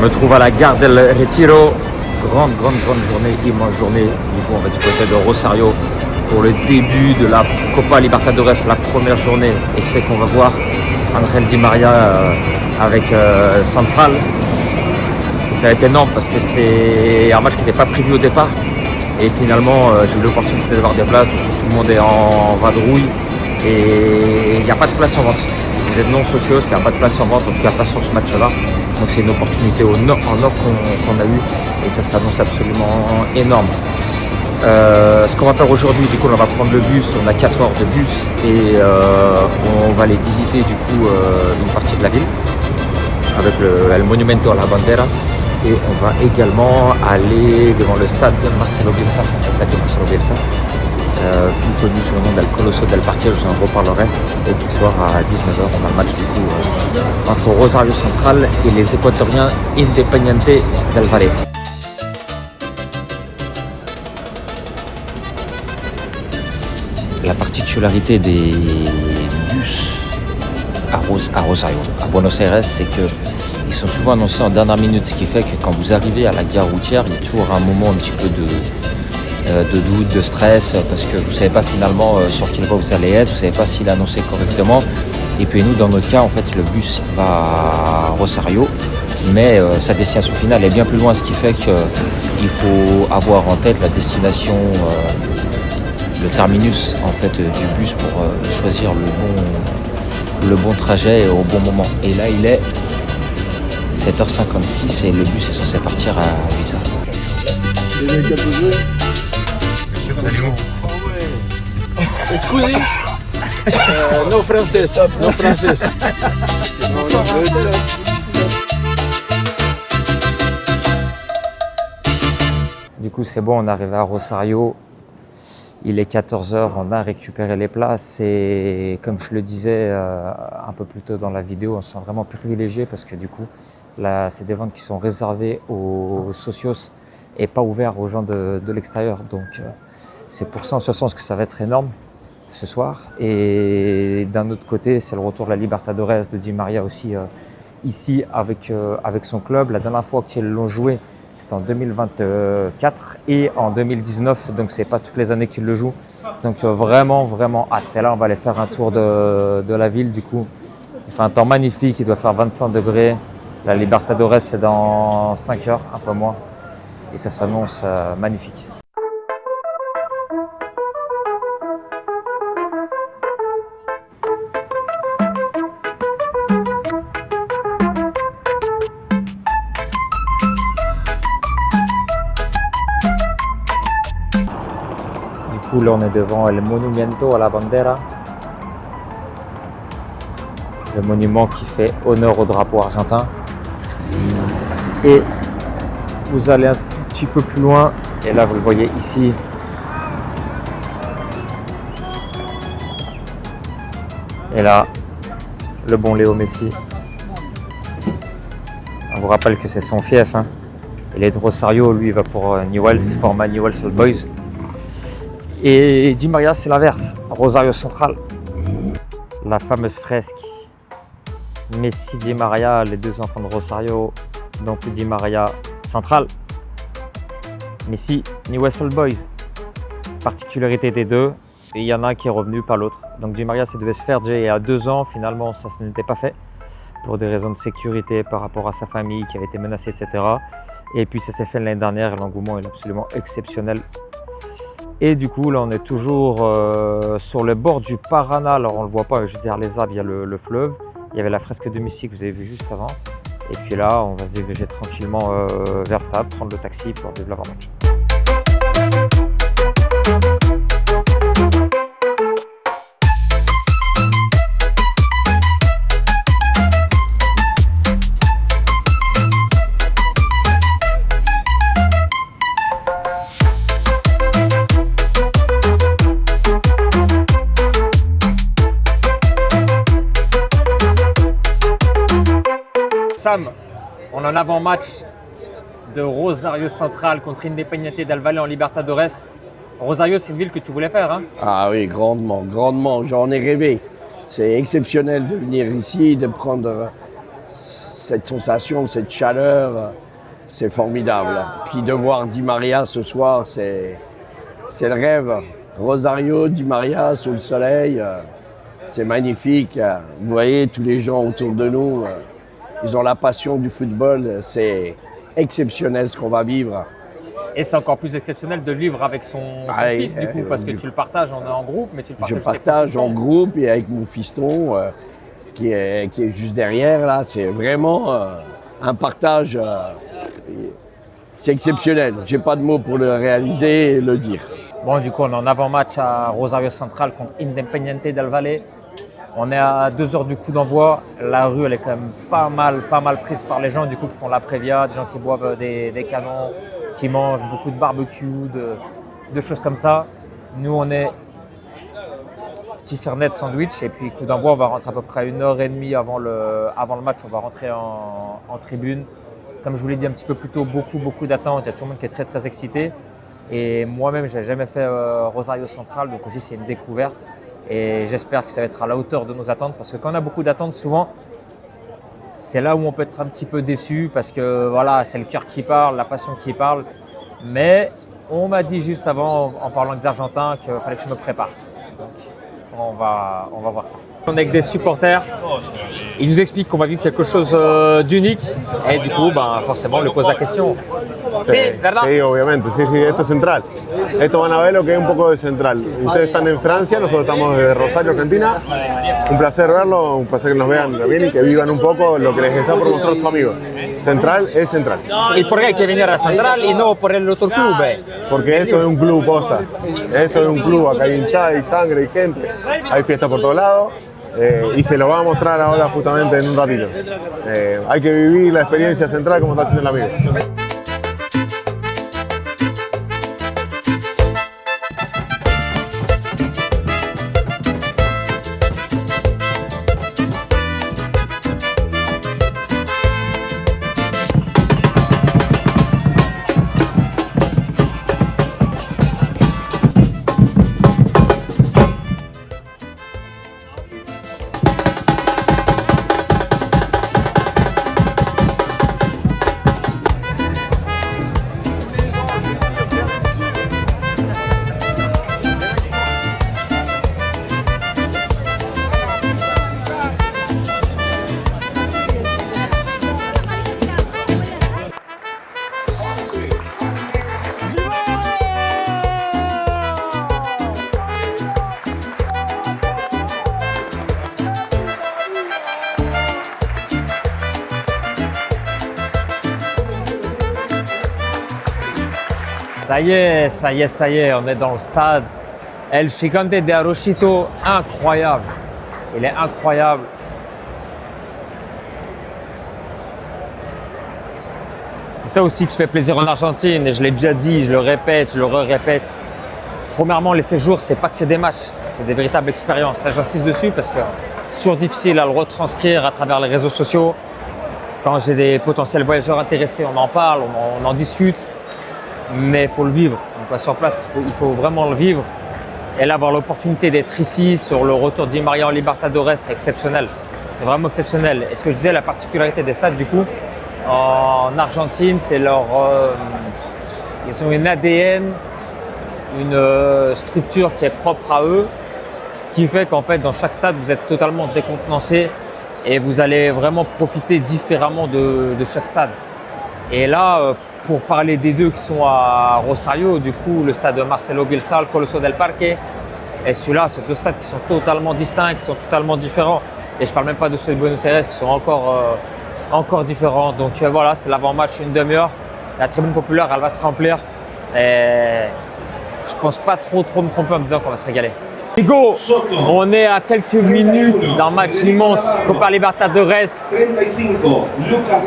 me trouve à la gare del Retiro. Grande journée, immense journée. Du coup, on va du côté de Rosario pour le début de la Copa Libertadores, la première journée. Et c'est qu'on va voir Ángel Di María avec Central. Et ça va être énorme parce que c'est un match qui n'était pas prévu au départ. Et finalement, j'ai eu l'opportunité d'avoir des places. Du coup, tout le monde est en vadrouille. Et il n'y a pas de place en vente. Vous êtes non sociaux, il n'y a pas de place en vente, en tout cas pas sur ce match-là. Donc c'est une opportunité en or qu'on a eu et ça s'annonce absolument énorme. Ce qu'on va faire aujourd'hui, du coup, on va prendre le bus, on a 4 heures de bus et on va aller visiter du coup une partie de la ville avec le Monumento a la Bandera. Et on va également aller devant le stade Marcelo Bielsa, plus connu sous le nom del Coloso del Parque, je vous en reparlerai. Et qui soir à 19h, on a le match du coup entre Rosario Central et les Équatoriens Independiente del Valle. La particularité des bus à Rosario, à Buenos Aires, c'est que ils sont souvent annoncés en dernière minute, ce qui fait que quand vous arrivez à la gare routière, il y a toujours un moment un petit peu de doute, de stress, parce que vous ne savez pas finalement sur quelle voie vous allez être, vous ne savez pas s'il est annoncé correctement. Et puis nous, dans notre cas, en fait, le bus va à Rosario, mais sa destination finale est bien plus loin, ce qui fait qu'il faut avoir en tête la destination, le terminus en fait, du bus pour choisir le bon trajet au bon moment. Et là, il est 7h56 et le bus est censé partir à 8h. Les mecs à poser. Monsieur, vous allez où? Excusez. No français, no français. Du coup, c'est bon, on est arrivé à Rosario. Il est 14h, on a récupéré les places et comme je le disais un peu plus tôt dans la vidéo, on se sent vraiment privilégié parce que du coup, là, c'est des ventes qui sont réservées aux socios et pas ouvertes aux gens de l'extérieur. Donc, c'est pour ça, en ce sens, que ça va être énorme ce soir. Et d'un autre côté, c'est le retour de la Libertadores de Di María aussi ici avec son club. La dernière fois qu'ils l'ont joué, c'était en 2024 et en 2019, donc c'est pas toutes les années qu'ils le jouent. Donc vraiment hâte. C'est là, on va aller faire un tour de la ville du coup. Il fait un temps magnifique, il doit faire 25 degrés. La Libertadores c'est dans 5 heures, un peu moins. Et ça s'annonce magnifique. Là, on est devant le Monumento a la Bandera, le monument qui fait honneur au drapeau argentin. Et vous allez un tout petit peu plus loin, et là vous le voyez ici, et là, le bon Léo Messi. On vous rappelle que c'est son fief, hein. Il est de Rosario, lui il va pour Newell's, format Newell's Old Boys. Et Di María, c'est l'inverse, Rosario Central. La fameuse fresque Messi, Di María, les deux enfants de Rosario, donc Di María Central. Messi, Newell's Old Boys. Particularité des deux, et il y en a un qui est revenu, pas l'autre. Donc Di María, ça devait se faire déjà il y a 2 ans, finalement ça n'était pas fait, pour des raisons de sécurité par rapport à sa famille qui avait été menacée, etc. Et puis ça s'est fait l'année dernière, et l'engouement est absolument exceptionnel. Et du coup, là, on est toujours sur le bord du Paraná. Alors, on ne le voit pas, juste derrière les arbres, il y a le fleuve. Il y avait la fresque de Messi que vous avez vue juste avant. Et puis là, on va se diriger tranquillement vers le stade, prendre le taxi pour vivre l'avant-match. Sam, on en avant-match de Rosario Central contre Independiente del Valle en Libertadores. Rosario, c'est une ville que tu voulais faire, hein? Ah oui, grandement, j'en ai rêvé. C'est exceptionnel de venir ici, de prendre cette sensation, cette chaleur, c'est formidable. Puis de voir Di Maria ce soir, c'est le rêve. Rosario, Di Maria sous le soleil, c'est magnifique. Vous voyez tous les gens autour de nous, ils ont la passion du football. C'est exceptionnel ce qu'on va vivre. Et c'est encore plus exceptionnel de le vivre avec son fils, du coup, parce que tu le partages en groupe, mais tu le partages Je partage en groupe et avec mon fiston qui est juste derrière, là. C'est vraiment un partage, c'est exceptionnel. J'ai pas de mots pour le réaliser et le dire. Bon, du coup, on est en avant-match à Rosario Central contre Independiente del Valle. On est à 2 heures du coup d'envoi. La rue, elle est quand même pas mal prise par les gens, du coup, qui font la prévia, des gens qui boivent des canons, qui mangent beaucoup de barbecue, de choses comme ça. Nous, on est petit fernet sandwich et puis coup d'envoi, on va rentrer à peu près à 1h30 avant le match. On va rentrer en tribune. Comme je vous l'ai dit un petit peu plus tôt, beaucoup d'attentes. Il y a tout le monde qui est très excité. Et moi-même, je n'ai jamais fait Rosario Central, donc aussi c'est une découverte. Et j'espère que ça va être à la hauteur de nos attentes parce que quand on a beaucoup d'attentes, souvent, c'est là où on peut être un petit peu déçu parce que voilà, c'est le cœur qui parle, la passion qui parle. Mais on m'a dit juste avant, en parlant des Argentins, qu'il fallait que je me prépare. Donc on va voir ça. On est avec des supporters. Ils nous expliquent qu'on va vivre quelque chose d'unique. Et du coup, forcément, on lui pose la question. Sí, sí, obviamente, sí, esto es central. Esto van a ver lo que es un poco de central. Ustedes están en Francia, nosotros estamos desde Rosario, Argentina. Un placer verlo, un placer que nos vean también y que vivan un poco lo que les está por mostrar sus amigos. Central es central. ¿Y por qué hay que venir a Central y no por el otro club? Porque esto es un club posta. Esto es un club, acá hay hinchada, hay sangre, hay gente, hay fiesta por todos lados. Y se lo va a mostrar ahora justamente en un ratito. Hay que vivir la experiencia central como está haciendo el amigo. Ça y est, on est dans le stade. El Gigante de Arrochito, incroyable. Il est incroyable. C'est ça aussi qui fait plaisir en Argentine, et je l'ai déjà dit, je le répète, je le répète. Premièrement, les séjours, c'est pas que des matchs, c'est des véritables expériences. Ça, j'insiste dessus parce que c'est toujours difficile à le retranscrire à travers les réseaux sociaux. Quand j'ai des potentiels voyageurs intéressés, on en parle, on en discute. Mais il faut le vivre. Une fois sur place, il faut vraiment le vivre. Et là, avoir l'opportunité d'être ici sur le retour d'Di Maria en Libertadores, c'est exceptionnel. C'est vraiment exceptionnel. Et ce que je disais, la particularité des stades, du coup, en Argentine, c'est leur… ils ont une ADN, une structure qui est propre à eux. Ce qui fait qu'en fait, dans chaque stade, vous êtes totalement décontenancé et vous allez vraiment profiter différemment de chaque stade. Et là, pour parler des deux qui sont à Rosario, du coup, le stade de Marcelo Bielsa, le Coloso del Parque, et celui-là, c'est deux stades qui sont totalement distincts, qui sont totalement différents. Et je ne parle même pas de ceux de Buenos Aires qui sont encore différents. Donc voilà, c'est l'avant-match, une demi-heure. La tribune populaire, elle va se remplir. Et je ne pense pas trop me tromper en me disant qu'on va se régaler. Hugo, on est à quelques minutes d'un match immense, Copa Libertadores,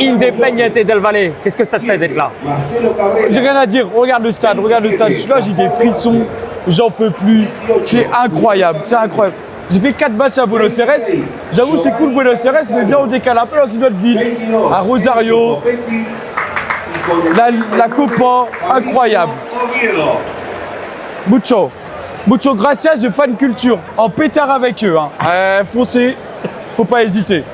Independiente del Valle. Qu'est-ce que ça te fait d'être là? J'ai rien à dire, regarde le stade. Je suis là, j'ai des frissons, j'en peux plus. C'est incroyable, J'ai fait 4 matchs à Buenos Aires. J'avoue, c'est cool Buenos Aires, mais viens, on décale un peu dans une autre ville, à Rosario. La Copa, incroyable. Mucho gracias de fan culture, en pétard avec eux. Foncez, faut pas hésiter.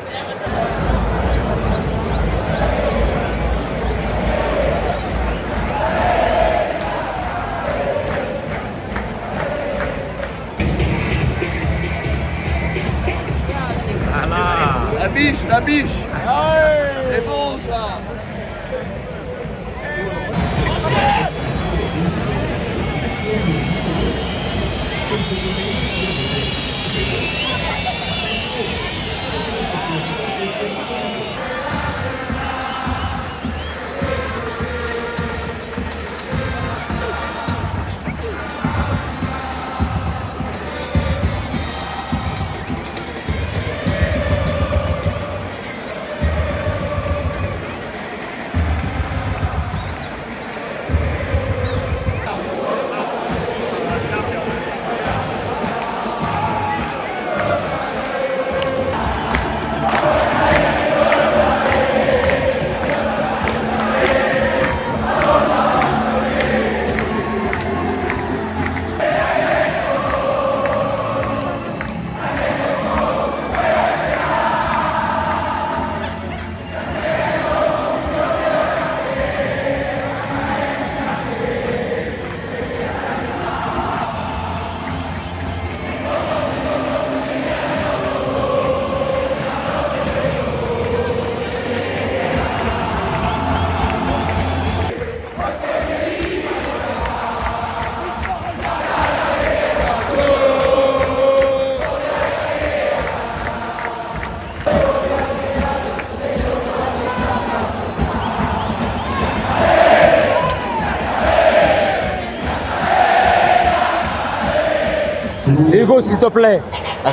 Hugo, s'il te plaît,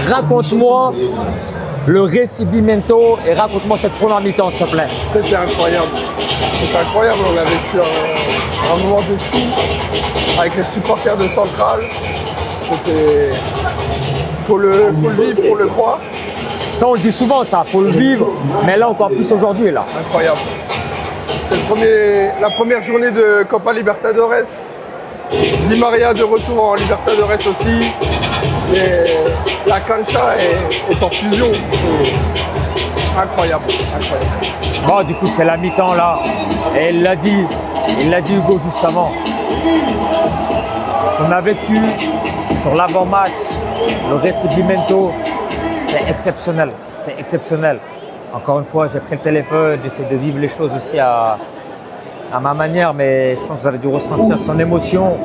raconte-moi le recibimiento et raconte-moi cette première mi-temps, s'il te plaît. C'était incroyable. C'était incroyable. On a vécu un moment de fou avec les supporters de Central. C'était. Faut le vivre pour le croire. Ça, on le dit souvent, ça, faut le vivre, mais là encore plus aujourd'hui, là. Incroyable. C'est la première journée de Copa Libertadores. Di Maria de retour en Libertadores aussi. Et la cancha est en fusion. C'est incroyable, incroyable. Bon, du coup, c'est la mi-temps là. Et il l'a dit Hugo juste avant. Ce qu'on a vécu sur l'avant-match, le recibimiento, c'était exceptionnel. C'était exceptionnel. Encore une fois, j'ai pris le téléphone, j'essaie de vivre les choses aussi à ma manière, mais je pense que vous avez dû ressentir son émotion,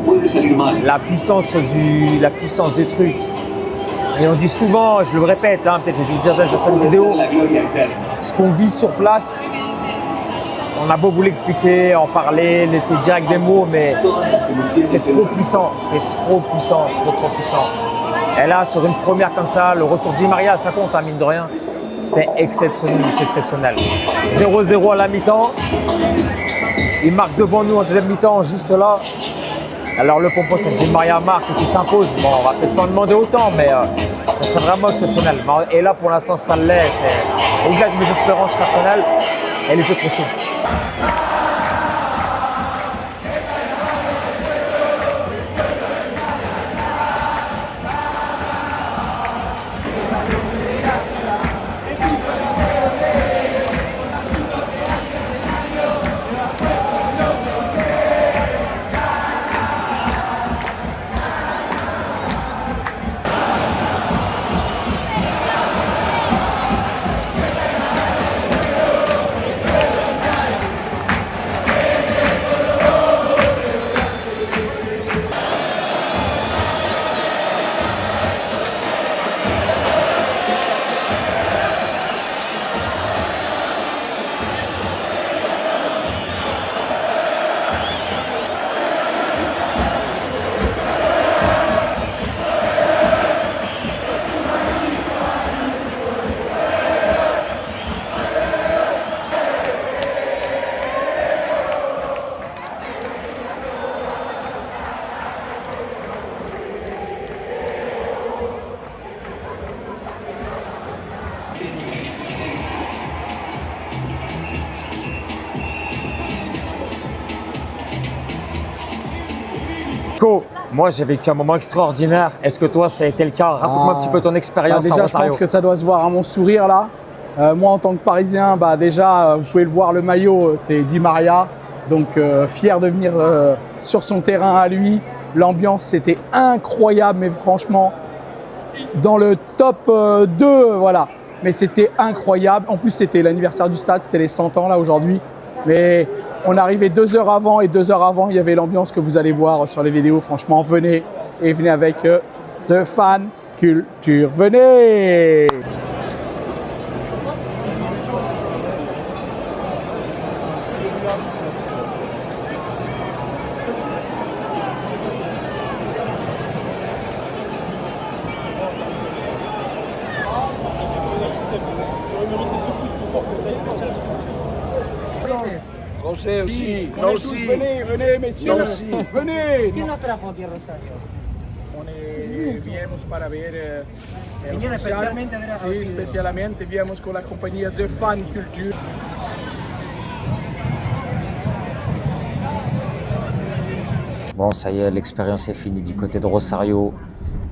la puissance du truc. Et on dit souvent, je le répète, hein, peut-être j'ai dû le dire déjà sur une vidéo, ce qu'on vit sur place, on a beau vous l'expliquer, en parler, laisser direct des mots, mais c'est trop puissant, trop puissant. Et là, sur une première comme ça, le retour de Di Maria, ça compte, hein, mine de rien, c'était exceptionnel. 0-0 à la mi-temps. Il marque devant nous en deuxième mi-temps, juste là. Alors le pompon, c'est Di Maria marque et qui s'impose. Bon, on va peut-être pas en demander autant, mais ça serait vraiment exceptionnel. Et là, pour l'instant, ça l'est. C'est au-delà de mes espérances personnelles et les autres aussi. Moi, j'ai vécu un moment extraordinaire. Est-ce que toi, ça a été le cas? Raconte-moi un petit peu ton expérience déjà, à Rosario. Je pense que ça doit se voir à mon sourire là. Moi, en tant que Parisien, déjà, vous pouvez le voir, le maillot, c'est Di Maria. Donc, fier de venir sur son terrain à lui. L'ambiance, c'était incroyable, mais franchement, dans le top 2, voilà. Mais c'était incroyable. En plus, c'était l'anniversaire du stade, c'était les 100 ans là aujourd'hui. Mais on est arrivé 2 heures avant et 2 heures avant, il y avait l'ambiance que vous allez voir sur les vidéos. Franchement, venez et venez avec The Fan Culture. Venez! José aussi. Venez tous, venez messieurs, venez. ¿Quién nos trajo aquí a Rosario? Viemos para ver Vinieron especialmente a ver a Sí, Rodrigo. especialmente viemos con la compañía The Fan Culture. Bon, ça y est, l'expérience est finie du côté de Rosario.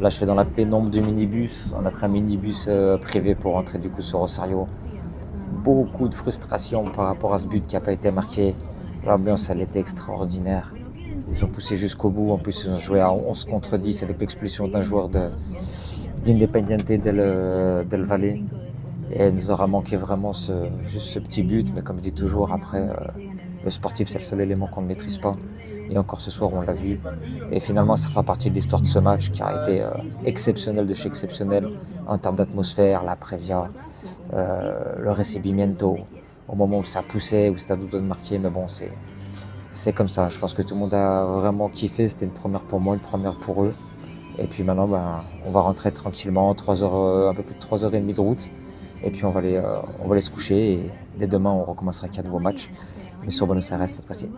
Là, je suis dans la pénombre du minibus. On a pris un minibus privé pour rentrer du coup sur Rosario. Beaucoup de frustration par rapport à ce but qui n'a pas été marqué. L'ambiance, elle était extraordinaire. Ils ont poussé jusqu'au bout. En plus, ils ont joué à 11 contre 10 avec l'expulsion d'un joueur d'Independiente del Valle. Et il nous aura manqué vraiment juste ce petit but. Mais comme je dis toujours, après, le sportif, c'est le seul élément qu'on ne maîtrise pas. Et encore ce soir, on l'a vu. Et finalement, ça fera partie de l'histoire de ce match qui a été exceptionnel de chez exceptionnel en termes d'atmosphère, la prévia, le recibimiento, au moment où ça poussait, où c'était à 2 doigts de marquer. Mais bon, c'est comme ça. Je pense que tout le monde a vraiment kiffé. C'était une première pour moi, une première pour eux. Et puis maintenant, on va rentrer tranquillement, 3 heures, un peu plus de 3h30 de route. Et puis on va aller se coucher. Et dès demain, on recommencera avec un nouveau match. Mais sur Buenos Aires cette fois-ci.